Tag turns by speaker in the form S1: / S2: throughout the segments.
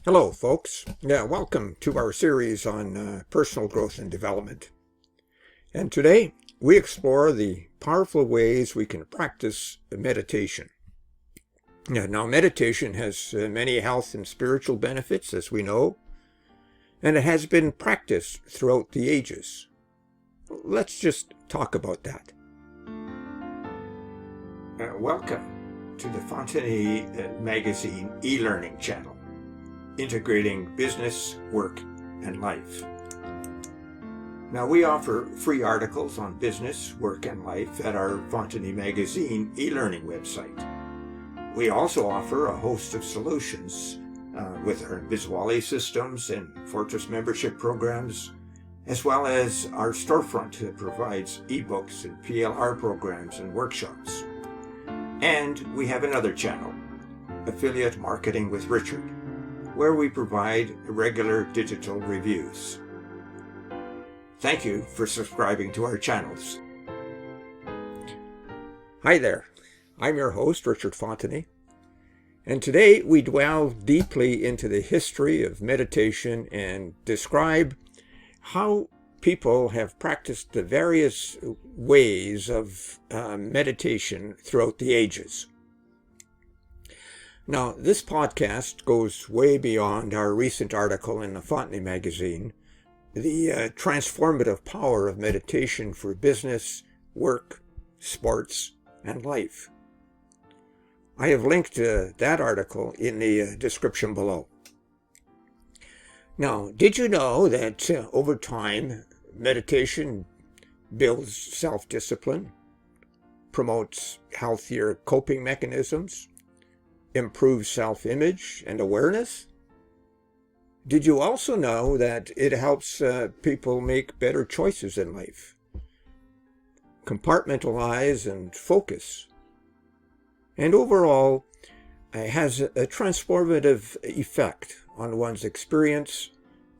S1: Hello, folks. Welcome to our series on personal growth and development. And today we explore the powerful ways we can practice meditation. Now, meditation has many health and spiritual benefits, as we know, and it has been practiced throughout the ages. Let's just talk about that. Welcome to the Fontanie Magazine e-learning channel, integrating business, work, and life. Now, we offer free articles on business, work, and life at our Fontanie Magazine e-learning website. We also offer a host of solutions with our Visuale systems and Fortress membership programs, as well as our storefront that provides ebooks and PLR programs and workshops. And we have another channel, Affiliate Marketing with Richard, where we provide regular digital reviews. Thank you for subscribing to our channels. Hi there, I'm your host, Richard Fontanie, and today we delve deeply into the history of meditation and describe how people have practiced the various ways of meditation throughout the ages. Now, this podcast goes way beyond our recent article in the Fontanie Magazine, the Transformative Power of Meditation for Business, Work, Sports, and Life. I have linked that article in the description below. Now, did you know that over time, meditation builds self-discipline, promotes healthier coping mechanisms, improves self-image and awareness? Did you also know that it helps people make better choices in life, compartmentalize and focus, and overall has a transformative effect on one's experience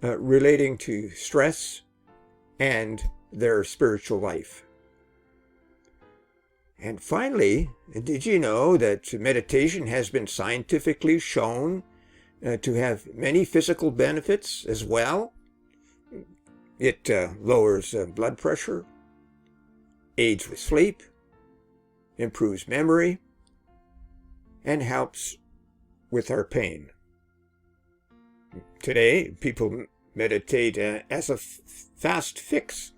S1: relating to stress and their spiritual life? And finally, did you know that meditation has been scientifically shown to have many physical benefits as well? It lowers blood pressure, aids with sleep, improves memory, and helps with our pain. Today, people meditate as a fast fix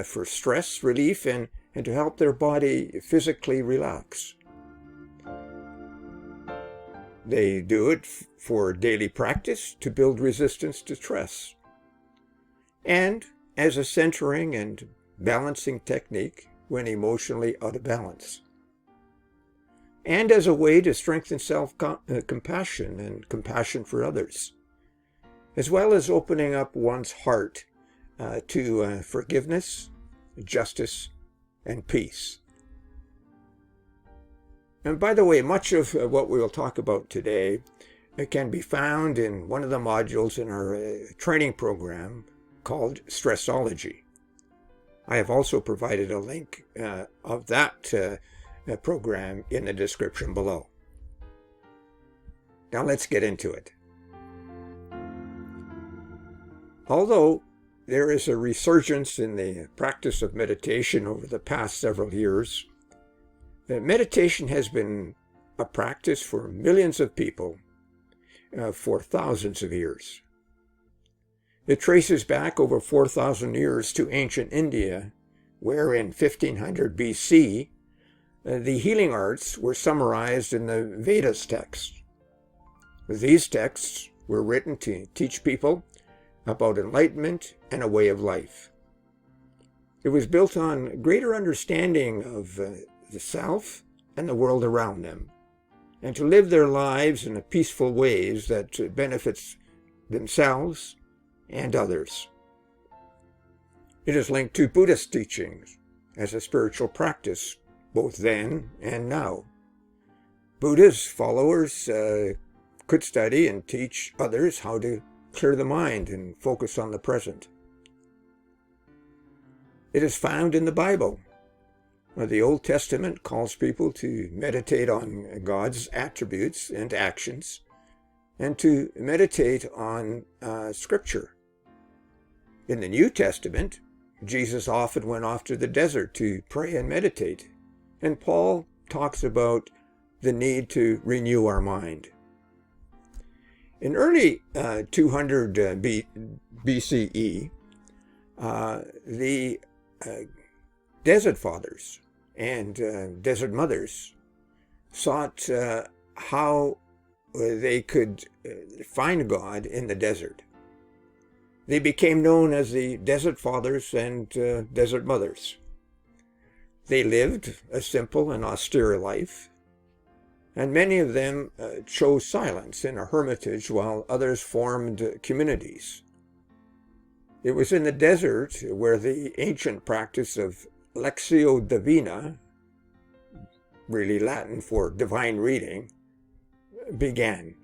S1: for stress relief and to help their body physically relax. They do it for daily practice to build resistance to stress, and as a centering and balancing technique when emotionally out of balance, and as a way to strengthen self-compassion and compassion for others, as well as opening up one's heart to forgiveness, justice, and peace. And by the way, much of what we will talk about today can be found in one of the modules in our training program called Stressology. I have also provided a link of that program in the description below. Now let's get into it. Although there is a resurgence in the practice of meditation over the past several years, meditation has been a practice for millions of people for thousands of years. It traces back over 4,000 years to ancient India, where in 1500 BC, the healing arts were summarized in the Vedas text. These texts were written to teach people about enlightenment and a way of life. It was built on greater understanding of the self and the world around them, and to live their lives in peaceful ways that benefits themselves and others. It is linked to Buddhist teachings as a spiritual practice, both then and now. Buddha's followers could study and teach others how to clear the mind and focus on the present. It is found in the Bible. The Old Testament calls people to meditate on God's attributes and actions and to meditate on Scripture. In the New Testament, Jesus often went off to the desert to pray and meditate, and Paul talks about the need to renew our mind. In early 200 BCE, the Desert Fathers and Desert Mothers sought how they could find God in the desert. They became known as the Desert Fathers and Desert Mothers. They lived a simple and austere life, and many of them chose silence in a hermitage while others formed communities. It was in the desert where the ancient practice of Lectio Divina, really Latin for divine reading, began.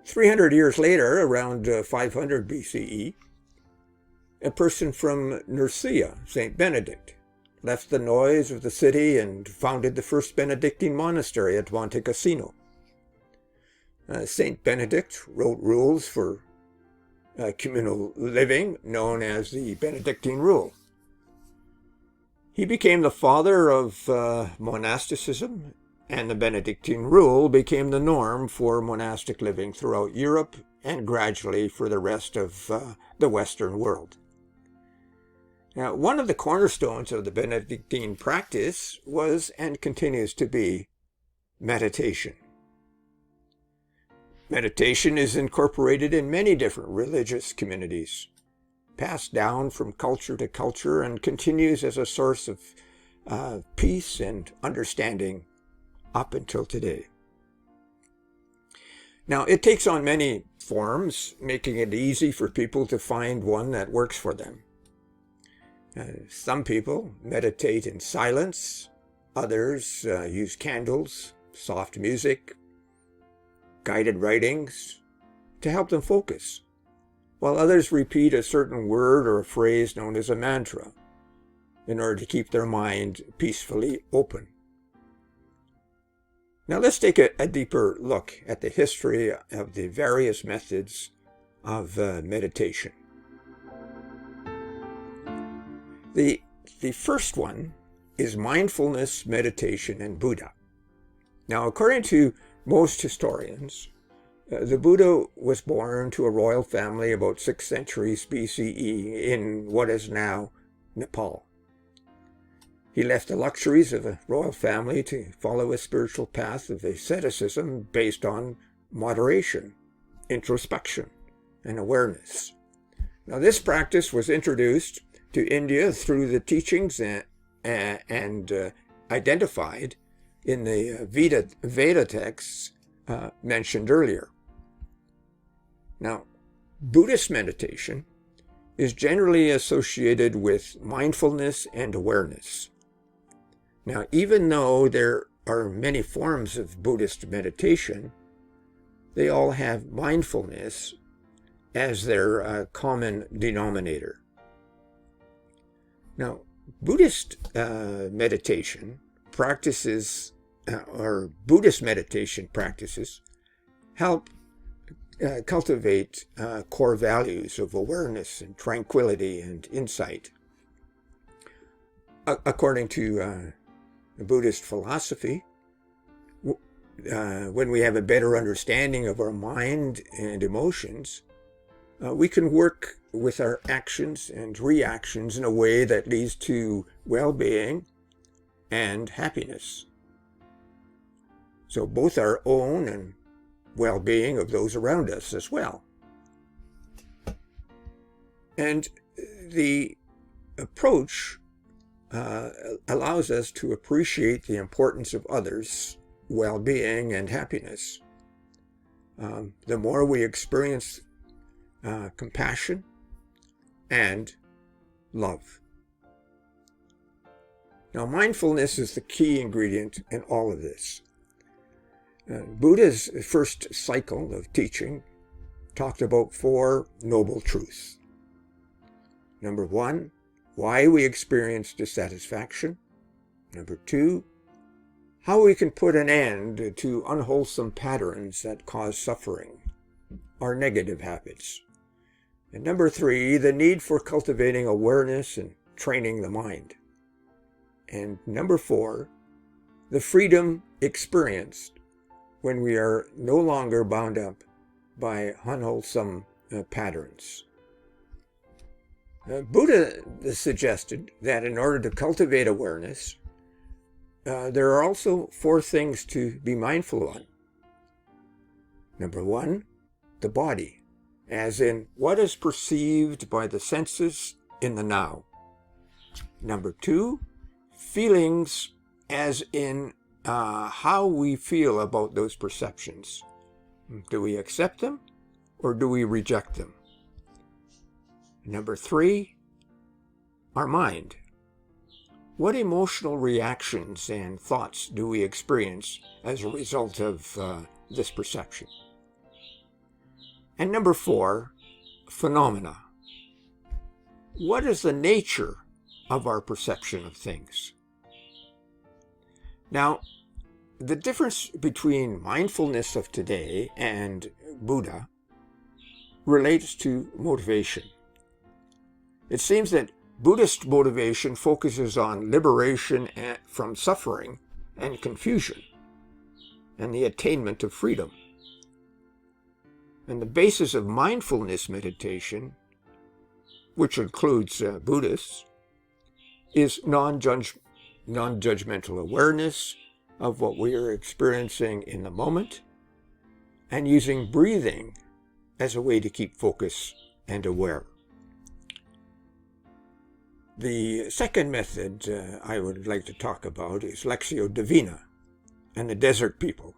S1: 300 years later, around 500 BCE, a person from Nursia, St. Benedict, left the noise of the city and founded the first Benedictine monastery at Monte Cassino. St. Benedict wrote rules for communal living known as the Benedictine Rule. He became the father of monasticism, and the Benedictine Rule became the norm for monastic living throughout Europe and gradually for the rest of the Western world. Now, one of the cornerstones of the Benedictine practice was and continues to be meditation. Meditation is incorporated in many different religious communities, passed down from culture to culture, and continues as a source of peace and understanding up until today. Now, it takes on many forms, making it easy for people to find one that works for them. Some people meditate in silence, others use candles, soft music, guided writings to help them focus, while others repeat a certain word or a phrase known as a mantra in order to keep their mind peacefully open. Now let's take a deeper look at the history of the various methods of meditation. The first one is mindfulness meditation in Buddha. Now, according to most historians, the Buddha was born to a royal family about 6 centuries BCE in what is now Nepal. He left the luxuries of a royal family to follow a spiritual path of asceticism based on moderation, introspection, and awareness. Now, this practice was introduced to India through the teachings and identified in the Veda texts mentioned earlier. Now, Buddhist meditation is generally associated with mindfulness and awareness. Now, even though there are many forms of Buddhist meditation, they all have mindfulness as their common denominator. Now, Buddhist meditation practices, or Buddhist meditation practices, help cultivate core values of awareness and tranquility and insight. According to Buddhist philosophy, when we have a better understanding of our mind and emotions, we can work with our actions and reactions in a way that leads to well-being and happiness. So both our own and well-being of those around us as well. And the approach allows us to appreciate the importance of others' well-being and happiness. The more we experience compassion and love. Now, mindfulness is the key ingredient in all of this. Buddha's first cycle of teaching talked about 4 noble truths. Number 1, why we experience dissatisfaction. Number 2, how we can put an end to unwholesome patterns that cause suffering, our negative habits. And number 3, the need for cultivating awareness and training the mind. And number 4, the freedom experienced when we are no longer bound up by unwholesome patterns. Buddha suggested that in order to cultivate awareness, there are also 4 things to be mindful on. Number 1, the body, as in what is perceived by the senses in the now. Number 2, feelings, as in how we feel about those perceptions. Do we accept them or do we reject them? Number 3, our mind. What emotional reactions and thoughts do we experience as a result of this perception? And number 4, phenomena. What is the nature of our perception of things? Now, the difference between mindfulness of today and Buddha relates to motivation. It seems that Buddhist motivation focuses on liberation from suffering and confusion and the attainment of freedom. And the basis of mindfulness meditation, which includes Buddhists, is non-judgmental awareness of what we are experiencing in the moment, and using breathing as a way to keep focus and aware. The second method I would like to talk about is Lectio Divina and the desert people.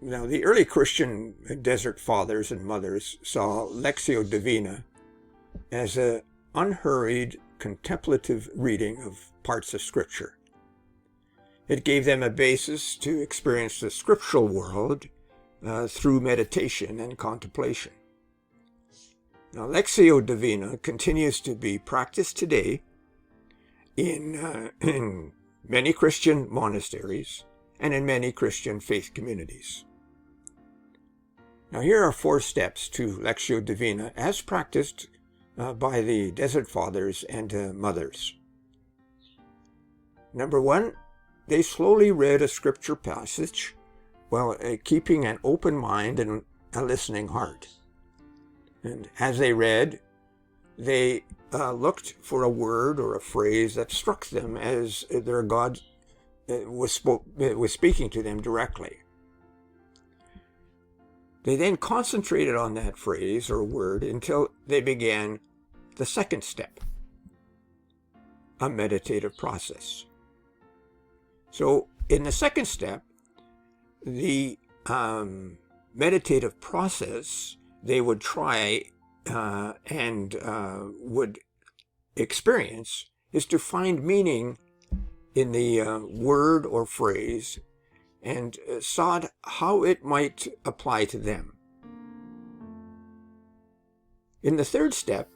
S1: Now, the early Christian desert fathers and mothers saw Lectio Divina as an unhurried, contemplative reading of parts of Scripture. It gave them a basis to experience the scriptural world through meditation and contemplation. Now, Lectio Divina continues to be practiced today in many Christian monasteries and in many Christian faith communities. Now, here are 4 steps to Lectio Divina as practiced by the Desert Fathers and mothers. Number 1, they slowly read a scripture passage while keeping an open mind and a listening heart. And as they read, they looked for a word or a phrase that struck them as their God was speaking to them directly. They then concentrated on that phrase or word until they began the second step, a meditative process. So in the second step, the meditative process they would try and would experience is to find meaning in the word or phrase and sought how it might apply to them. In the third step,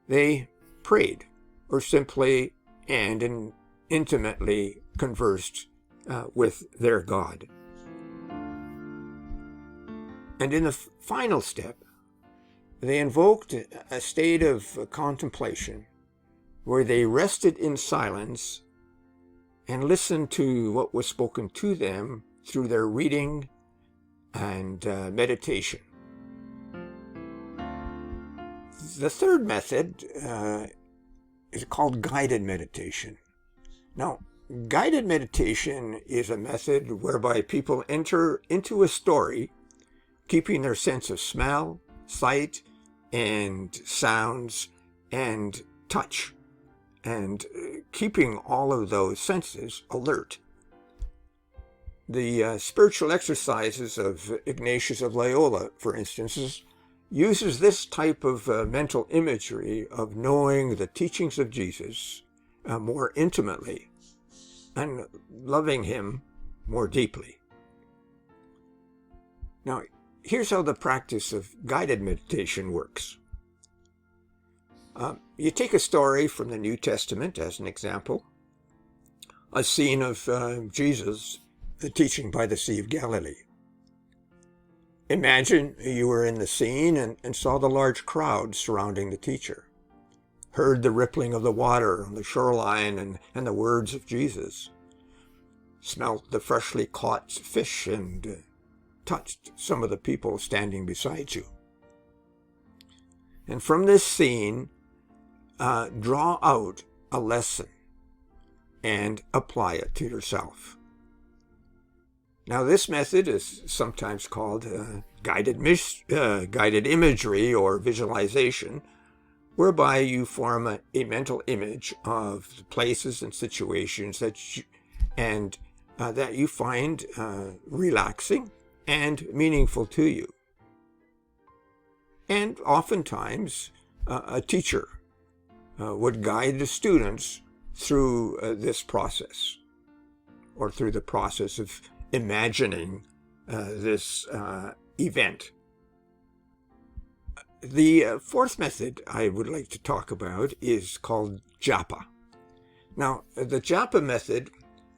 S1: they prayed or simply and intimately conversed with their God. And in the final step, they invoked a state of contemplation where they rested in silence and listened to what was spoken to them through their reading and meditation. The third method is called guided meditation. Now, guided meditation is a method whereby people enter into a story, keeping their sense of smell, sight, and sounds, and touch, and keeping all of those senses alert. The spiritual exercises of Ignatius of Loyola, for instance, uses this type of mental imagery of knowing the teachings of Jesus more intimately and loving him more deeply. Now, here's how the practice of guided meditation works. You take a story from the New Testament as an example. a scene of Jesus teaching by the Sea of Galilee. Imagine you were in the scene and saw the large crowd surrounding the teacher, heard the rippling of the water on the shoreline and the words of Jesus, smelt the freshly caught fish, and touched some of the people standing beside you. And from this scene, draw out a lesson and apply it to yourself. Now, this method is sometimes called guided imagery or visualization, whereby you form a mental image of the places and situations that you find relaxing and meaningful to you. And oftentimes, a teacher would guide the students through this process, or through the process of imagining this event. The fourth method I would like to talk about is called japa. Now, the japa method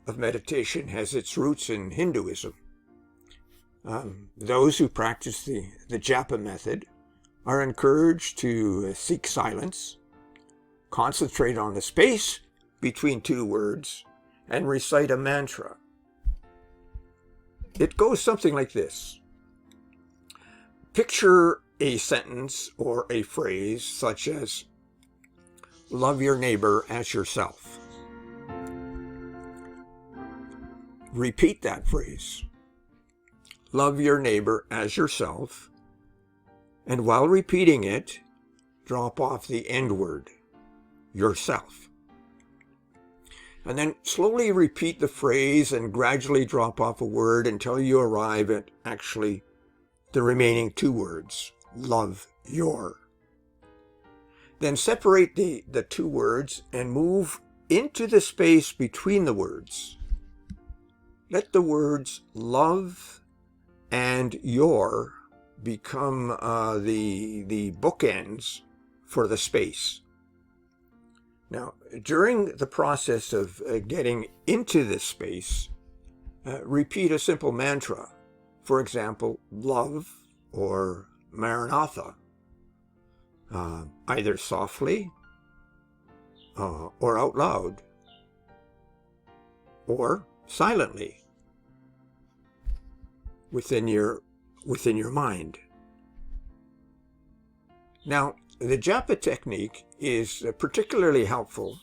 S1: of meditation has its roots in Hinduism. Those who practice the japa method are encouraged to seek silence, concentrate on the space between two words, and recite a mantra. It goes something like this. Picture a sentence or a phrase such as, love your neighbor as yourself. Repeat that phrase. Love your neighbor as yourself. And while repeating it, drop off the end word, yourself. And then slowly repeat the phrase and gradually drop off a word until you arrive at actually the remaining two words, love your. Then separate the two words and move into the space between the words. Let the words love and your become the bookends for the space. Now, during the process of getting into this space, repeat a simple mantra. For example, love or Maranatha, either softly or out loud, or silently within your mind. Now, the japa technique is particularly helpful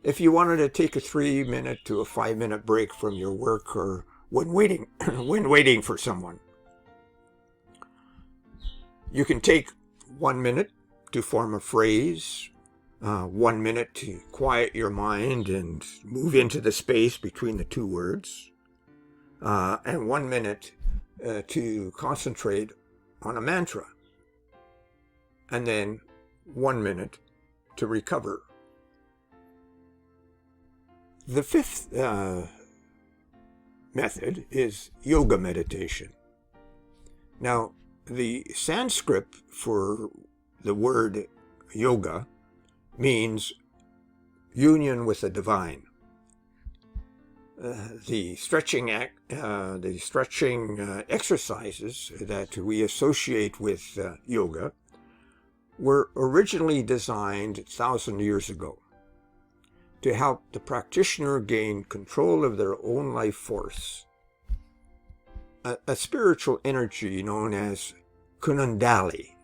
S1: if you wanted to take a 3-minute to a 5-minute break from your work or when waiting for someone. You can take 1 minute to form a phrase, 1 minute to quiet your mind and move into the space between the two words, and 1 minute to concentrate on a mantra, and then 1 minute to recover. The fifth method is yoga meditation. Now, the Sanskrit for the word yoga means union with the divine. The stretching exercises that we associate with yoga were originally designed 1,000 years ago to help the practitioner gain control of their own life force, a spiritual energy known as Kundalini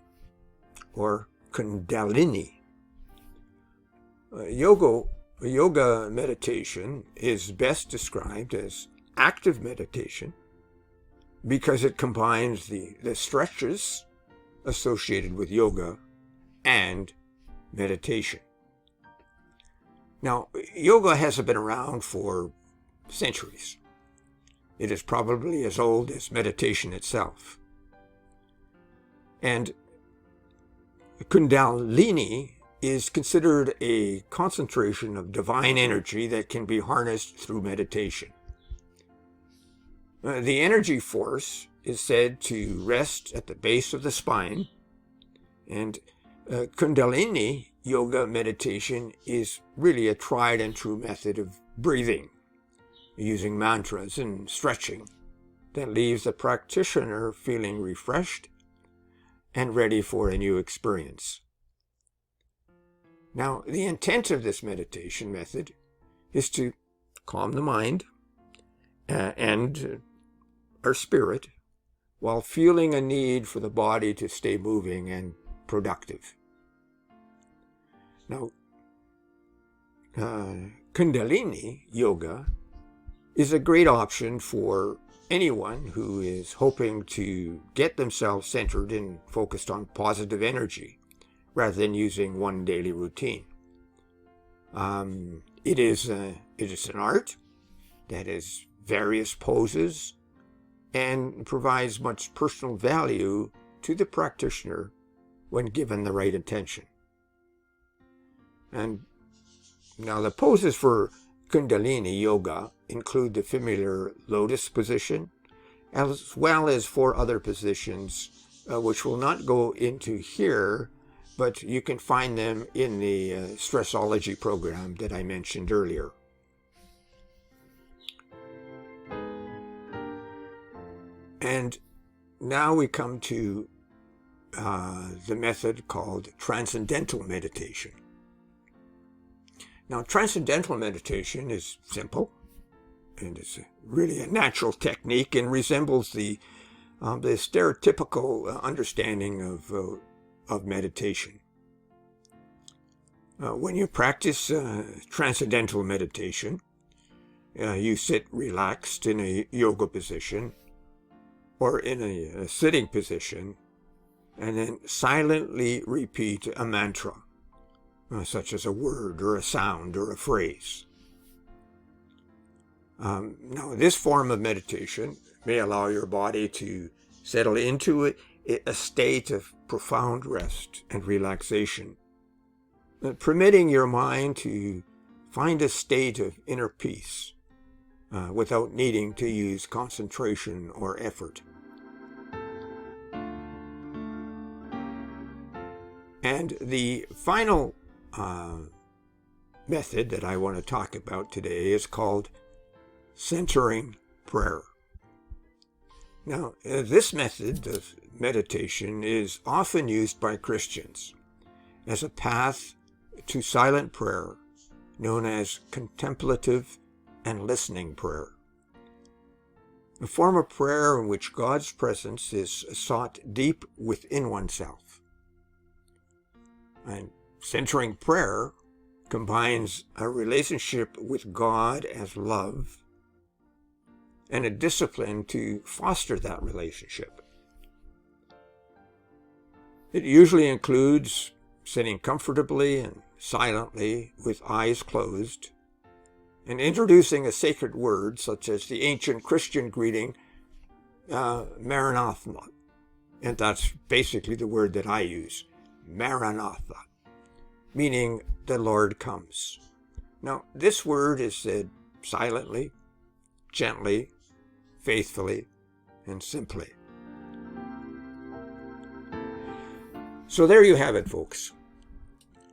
S1: or Kundalini. Yoga meditation is best described as active meditation because it combines the stretches associated with yoga and meditation. Now, yoga hasn't been around for centuries. It is probably as old as meditation itself. And Kundalini is considered a concentration of divine energy that can be harnessed through meditation. The energy force is said to rest at the base of the spine, and Kundalini yoga meditation is really a tried and true method of breathing using mantras and stretching that leaves the practitioner feeling refreshed and ready for a new experience. Now, the intent of this meditation method is to calm the mind and our spirit while feeling a need for the body to stay moving and productive. Now, Kundalini yoga is a great option for anyone who is hoping to get themselves centered and focused on positive energy rather than using one daily routine. It is an art that has various poses and provides much personal value to the practitioner when given the right intention. And now the poses for Kundalini yoga include the familiar lotus position, as well as 4 other positions, which we'll not go into here, but you can find them in the Stressology program that I mentioned earlier. And now we come to the method called Transcendental Meditation. Now, Transcendental Meditation is simple, and it's really a natural technique and resembles the stereotypical understanding of meditation. When you practice Transcendental Meditation, you sit relaxed in a yoga position or in a sitting position, and then silently repeat a mantra, such as a word or a sound or a phrase. Now, this form of meditation may allow your body to settle into a state of profound rest and relaxation, permitting your mind to find a state of inner peace without needing to use concentration or effort. And the final method that I want to talk about today is called centering prayer. Now, this method of meditation is often used by Christians as a path to silent prayer, known as contemplative and listening prayer. A form of prayer in which God's presence is sought deep within oneself. And centering prayer combines a relationship with God as love and a discipline to foster that relationship. It usually includes sitting comfortably and silently with eyes closed and introducing a sacred word such as the ancient Christian greeting, Maranatha. And that's basically the word that I use, Maranatha, meaning the Lord comes. Now, this word is said silently, gently, faithfully, and simply. So there you have it, folks.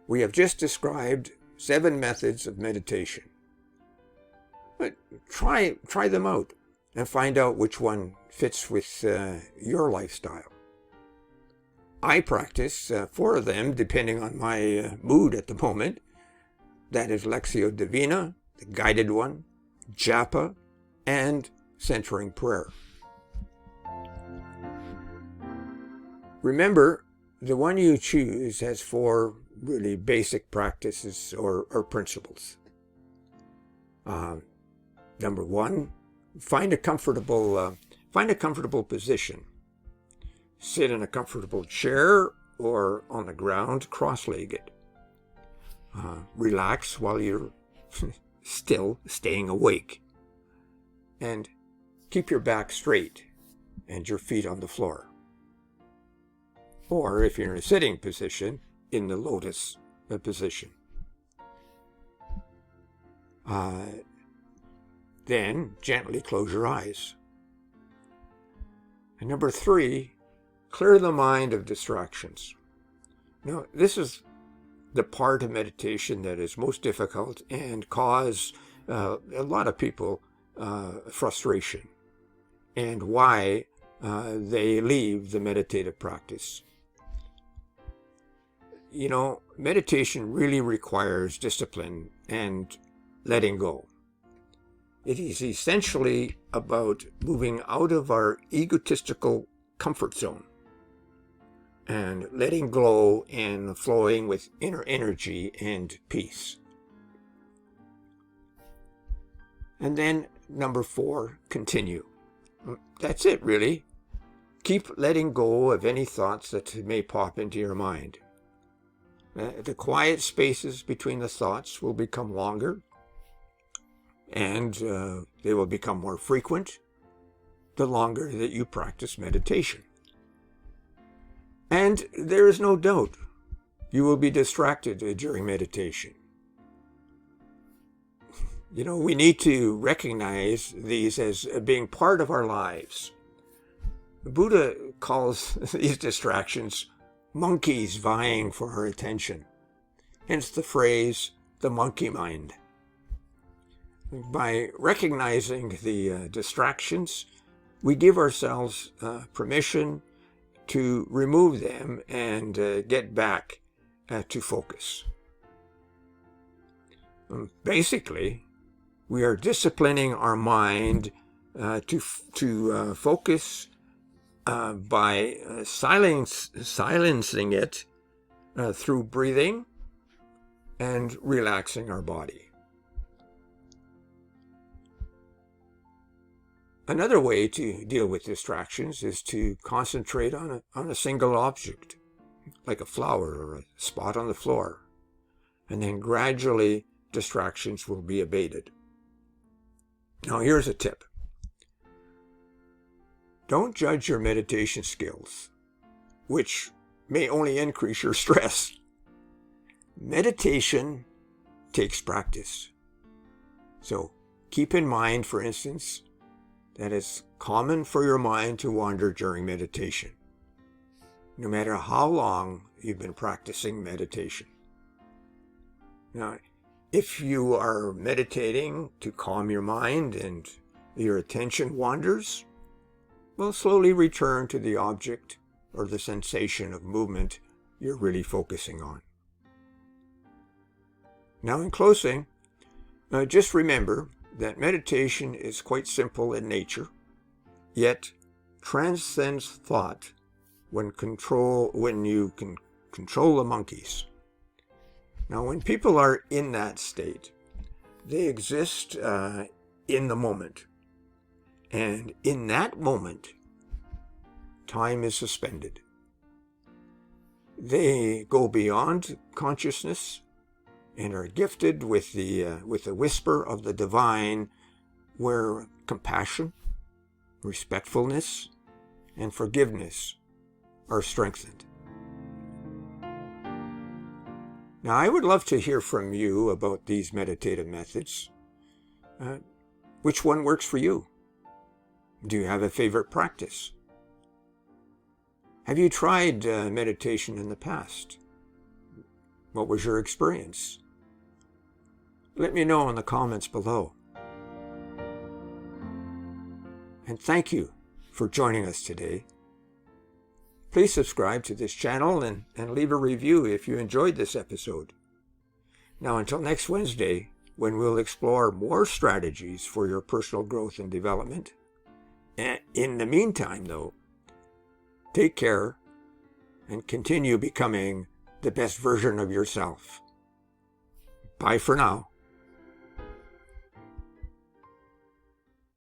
S1: We have just described 7 methods of meditation. But try them out and find out which one fits with your lifestyle. I practice 4 of them depending on my mood at the moment. That is Lectio Divina, the guided one, Japa, and centering prayer. Remember, the one you choose has 4 really basic practices or principles. Number 1, find a comfortable position. Sit in a comfortable chair or on the ground, cross-legged. Relax while you're still staying awake. And keep your back straight and your feet on the floor. Or if you're in a sitting position, in the lotus position. Then gently close your eyes. And number 3, clear the mind of distractions. Now, this is the part of meditation that is most difficult and cause a lot of people frustration and why they leave the meditative practice. You know, meditation really requires discipline and letting go. It is essentially about moving out of our egotistical comfort zone and letting go and flowing with inner energy and peace. And then number 4, continue. That's it, really. Keep letting go of any thoughts that may pop into your mind. The quiet spaces between the thoughts will become longer, and they will become more frequent the longer that you practice meditation. And there is no doubt you will be distracted during meditation. You know, we need to recognize these as being part of our lives. The Buddha calls these distractions monkeys vying for our attention. Hence the phrase, the monkey mind. By recognizing the distractions, we give ourselves permission to remove them and get back to focus. Basically, we are disciplining our mind to focus by silencing it through breathing and relaxing our body. Another way to deal with distractions is to concentrate on a single object, like a flower or a spot on the floor, and then gradually distractions will be abated. Now here's a tip. Don't judge your meditation skills, which may only increase your stress. Meditation takes practice. So keep in mind, for instance, that it's common for your mind to wander during meditation, no matter how long you've been practicing meditation. Now, if you are meditating to calm your mind and your attention wanders, well, slowly return to the object or the sensation of movement you're really focusing on. Now, in closing, just remember that meditation is quite simple in nature, yet transcends thought when you can control the monkeys. Now, when people are in that state, they exist in the moment. And in that moment, time is suspended. They go beyond consciousness and are gifted with the whisper of the divine, where compassion, respectfulness, and forgiveness are strengthened. Now, I would love to hear from you about these meditative methods. Which one works for you? Do you have a favorite practice? Have you tried meditation in the past? What was your experience? Let me know in the comments below. And thank you for joining us today. Please subscribe to this channel and leave a review if you enjoyed this episode. Now, until next Wednesday, when we'll explore more strategies for your personal growth and development. And in the meantime, though, take care and continue becoming the best version of yourself. Bye for now.